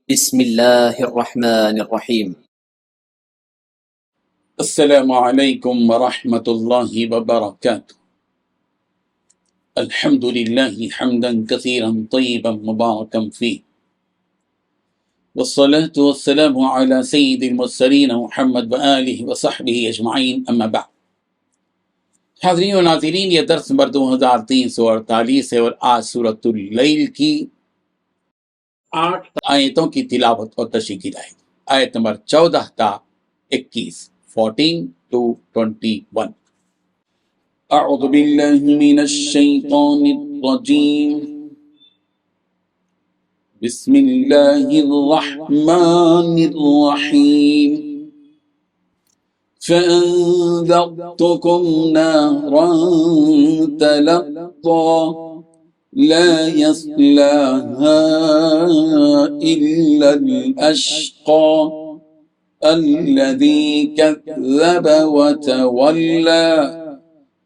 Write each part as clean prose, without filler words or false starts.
بسم الله الرحمن الرحيم. السلام علیکم ورحمۃ اللہ وبرکاتہ۔ الحمد للہ حمدا کثیرا طیبا مبارکا فیہ، والصلاة والسلام علی سید المرسلین محمد وآلہ وصحبہ اجمعین، اما بعد۔ حاضرین و ناظرین، یہ درس نمبر 2348 ہے اور آج سورۃ اللیل کی 8 آیتوں کی تلاوت اور تشریح کی جائے گی۔ آیت نمبر 14 تا 21، 14 to 21۔ اعوذ باللہ من الشیطان الرجیم، بسم اللہ الرحمن الرحیم۔ فأنذرتكم نارا تلظى لا يصلاها إلا الأشقى الذي كذب وتولى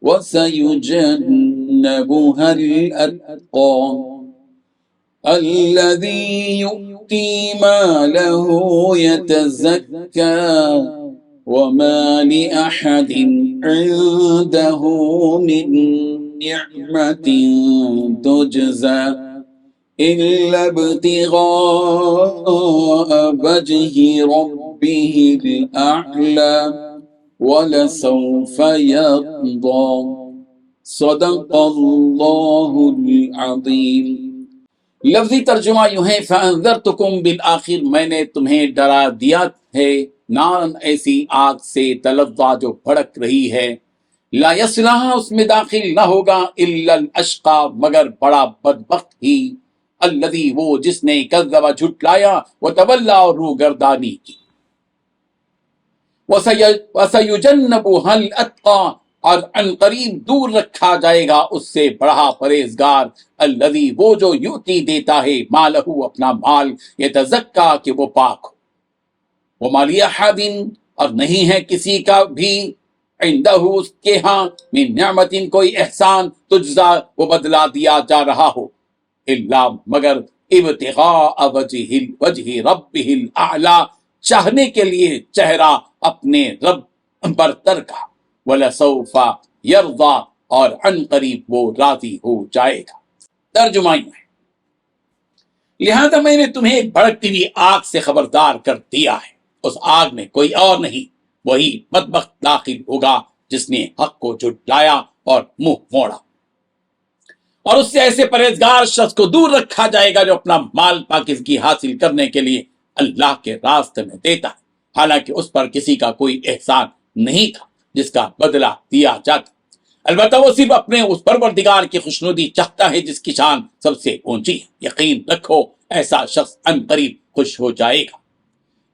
وسيجنبها الأتقى الذي يؤتي ماله يتزكى وما لأحد عنده من نعمة تجزى إلا ابتغاء وجه ربه الأعلى وَلَسَوْفَ يَرْضَى۔ صدق اللہ العظیم۔ لفظی ترجمہ یوں ہے، فَأَنذَرْتُكُمْ بِالْآخِرِ، میں نے تمہیں ڈرا دیا ہے نارن ایسی آگ سے، تلظیٰ جو بھڑک رہی ہے، لا یصلہا اس میں داخل نہ ہوگا، الا الاشقی مگر بڑا بدبخت ہی، الذی وہ جس نے کذب جھٹلایا، وتولی اور روگردانی کی، وَسَيُجَنَّبُهَا الْأَتْقَى اور عن قریب دور رکھا جائے گا اس سے بڑا پرہیزگار، الذی وہ جو یؤتی دیتا ہے، مالہ اپنا مال، یتزکا کہ وہ پاک ہو، وَمَا لِأَحَدٍ اور نہیں ہے کسی کا بھی، عندہ اس کے ہاں، من نعمت کوئی احسان، تجزا وہ بدلا دیا جا رہا ہو، الا مگر ابتغاء وجہ ربہ الاعلی چاہنے کے لیے چہرہ اپنے رب برتر کا، وَلَسَوْفَ يَرْضَى اور عن قریب وہ راضی ہو جائے گا۔ ترجمہ یوں ہے، لہذا میں نے تمہیں ایک بھڑکتی ہوئی آگ سے خبردار کر دیا ہے، اس آگ میں کوئی اور نہیں، وہی بدبخت داخل ہوگا جس نے حق کو جھٹلایا اور منہ موڑا، اور اس سے ایسے پرہیزگار شخص کو دور رکھا جائے گا جو اپنا مال پاکیزگی حاصل کرنے کے لیے اللہ کے راستے میں دیتا ہے، حالانکہ اس پر کسی کا کوئی احسان نہیں تھا جس کا بدلہ دیا جاتا، البتہ وہ صرف اپنے اس پروردگار کی خوشنودی چاہتا ہے جس کی شان سب سے اونچی ہے۔ یقین رکھو ایسا شخص ان قریب خوش ہو جائے گا۔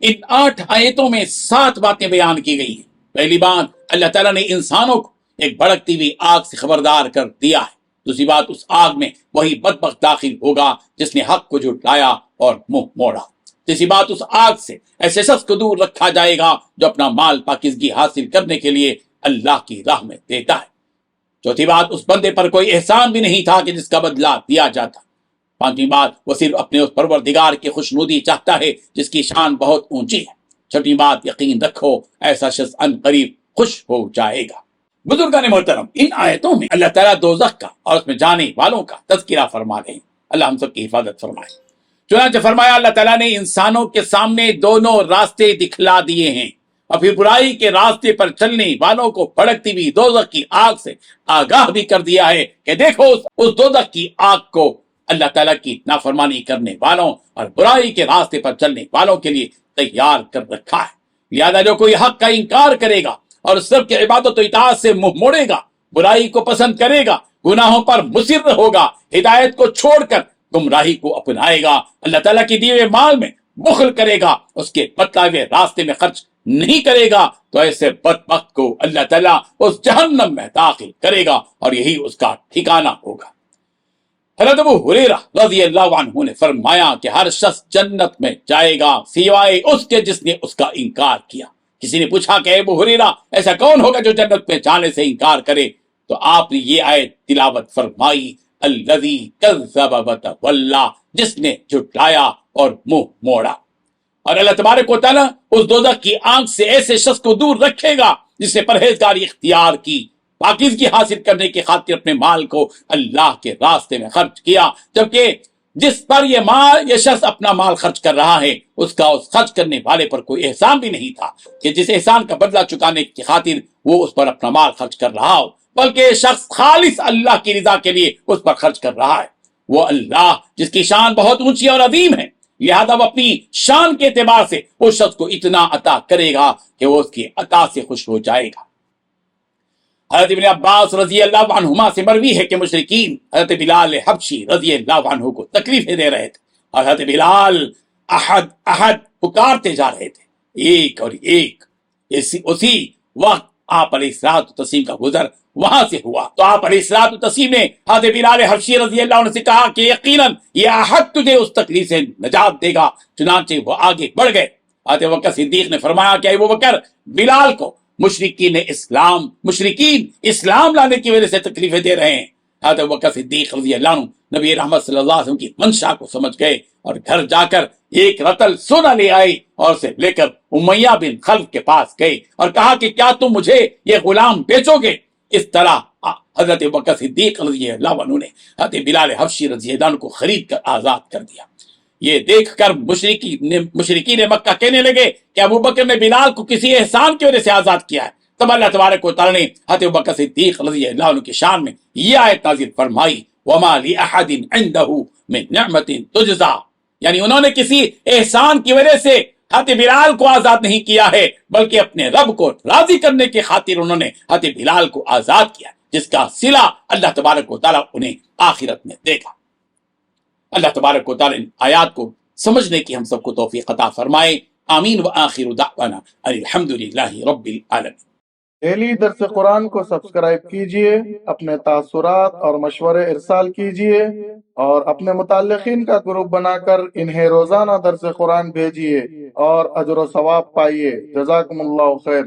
ان 8 آیتوں میں 7 باتیں بیان کی گئی ہیں۔ پہلی بات، اللہ تعالیٰ نے انسانوں کو ایک بھڑکتی ہوئی آگ سے خبردار کر دیا ہے۔ دوسری بات، اس آگ میں وہی بدبخت داخل ہوگا جس نے حق کو جھٹلایا اور منہ موڑا۔ تیسری بات، اس آگ سے ایسے شخص کو دور رکھا جائے گا جو اپنا مال پاکیزگی حاصل کرنے کے لیے اللہ کی راہ میں دیتا ہے۔ چوتھی بات، اس بندے پر کوئی احسان بھی نہیں تھا کہ جس کا بدلہ دیا جاتا۔ پانچویں بات، وہ صرف اپنے اس پروردگار کی خوشنودی چاہتا ہے جس کی شان بہت اونچی ہے۔ چھٹی بات، یقین رکھو ایسا شخص ان قریب خوش ہو جائے گا۔ بزرگان محترم، ان آیتوں میں اللہ تعالیٰ دوزخ کا اور اس میں جانے والوں کا تذکرہ فرما رہے ہیں۔ اللہ ہم سب کی حفاظت فرمائے۔ چنانچہ فرمایا اللہ تعالیٰ نے انسانوں کے سامنے دونوں راستے دکھلا دیے ہیں، اور پھر برائی کے راستے پر چلنے والوں کو بھڑکتی ہوئی دوزخ کی آگ سے آگاہ بھی کر دیا ہے کہ دیکھو اس دوزخ کی آگ کو اللہ تعالیٰ کی نافرمانی کرنے والوں اور برائی کے راستے پر چلنے والوں کے لیے تیار کر رکھا ہے۔ لہذا جو کوئی حق کا انکار کرے گا اور سب کی عبادت و اطاعت سے منہ موڑے گا، برائی کو پسند کرے گا، گناہوں پر مصر ہوگا، ہدایت کو چھوڑ کر گمراہی کو اپنائے گا، اللہ تعالیٰ کی دیے ہوئے مال میں بخل کرے گا، اس کے بتلائے ہوئے راستے میں خرچ نہیں کرے گا، تو ایسے بدبخت کو اللہ تعالیٰ اس جہنم میں داخل کرے گا اور یہی اس کا ٹھکانہ ہوگا۔ حضرت ابو ہریرہ رضی اللہ عنہ نے فرمایا کہ ہر شخص جنت میں جائے گا سوائے اس کے جس نے اس کا انکار کیا۔ کسی نے پوچھا کہ ابو ہریرہ ایسا کون ہوگا جو جنت میں جانے سے انکار کرے؟ تو آپ نے یہ آیت تلاوت فرمائی، الذی کذب وتولی، جس نے جھٹلایا اور منہ موڑا۔ اور اللہ تبارک و تعالیٰ اس دوزخ کی آنکھ سے ایسے شخص کو دور رکھے گا جس نے پرہیزگاری اختیار کی، پاکیزگی حاصل کرنے کی خاطر اپنے مال کو اللہ کے راستے میں خرچ کیا، جبکہ جس پر یہ شخص اپنا مال خرچ کر رہا ہے اس کا اس خرچ کرنے والے پر کوئی احسان بھی نہیں تھا کہ جس احسان کا بدلہ چکانے کی خاطر وہ اس پر اپنا مال خرچ کر رہا ہو، بلکہ یہ شخص خالص اللہ کی رضا کے لیے اس پر خرچ کر رہا ہے۔ وہ اللہ جس کی شان بہت اونچی اور عظیم ہے، لہذا وہ اپنی شان کے اعتبار سے اس شخص کو اتنا عطا کرے گا کہ وہ اس کی عطا سے خوش ہو جائے گا۔ حضرت ابن عباس رضی اللہ عنہما سے مروی ہے کہ مشرکین حضرت بلال حبشی رضی اللہ عنہ کو تکلیفیں دے رہے تھے، اور حضرت بلال احد احد پکارتے جا رہے تھے، ایک اور ایک۔ اسی وقت آپ علیہ الصلوۃ والتسلیم کا گزر وہاں سے ہوا تو آپ علیہ الصلوۃ والتسلیم نے حضرت بلال حبشی رضی اللہ عنہ سے کہا کہ یقیناً یہ احد تجھے اس تکلیف سے نجات دے گا، چنانچہ وہ آگے بڑھ گئے۔ حضرت ابوبکر صدیق نے فرمایا کہ ابوبکر بلال کو مشرکین اسلام لانے کی وجہ سے تکلیفیں دے رہے ہیں۔ حضرت ابوبکر صدیق رضی اللہ عنہ نبی رحمت صلی اللہ علیہ وسلم کی منشا کو سمجھ گئے اور گھر جا کر ایک رتل سونا لے آئے اور اسے لے کر امیہ بن خلف کے پاس گئے اور کہا کہ کیا تم مجھے یہ غلام بیچو گے؟ اس طرح حضرت ابوبکر صدیق رضی اللہ عنہ نے حضرت بلال حبشی رضی اللہ عنہ کو خرید کر آزاد کر دیا۔ یہ دیکھ کر مشرکین مکہ کہنے لگے کہ ابوبکر نے بلال کو کسی احسان کی وجہ سے آزاد کیا ہے۔ تب اللہ تبارک و تعالیٰ نے حضرت ابوبکر صدیق رضی اللہ عنہ کی شان میں یہ آیت نازل فرمائی، وَمَا لِأَحَدٍ عِنْدَهُ مِن نِعْمَةٍ تُجْزَى، یعنی انہوں نے کسی احسان کی وجہ سے حضرت بلال کو آزاد نہیں کیا ہے، بلکہ اپنے رب کو راضی کرنے کی خاطر انہوں نے حضرت بلال کو آزاد کیا، جس کا صلہ اللہ تبارک و تعالیٰ انہیں آخرت میں دے گا۔ اللہ تبارک و تعالیٰ آیات کو سمجھنے کی ہم سب کو توفیق عطا فرمائے، آمین۔ وآخر دعوانا الحمدللہ رب العالمین۔ ڈیلی درس قرآن کو سبسکرائب کیجئے، اپنے تاثرات اور مشورے ارسال کیجئے اور اپنے متعلقین کا گروپ بنا کر انہیں روزانہ درس قرآن بھیجئے اور اجر و ثواب پائیے۔ جزاکم اللہ خیر۔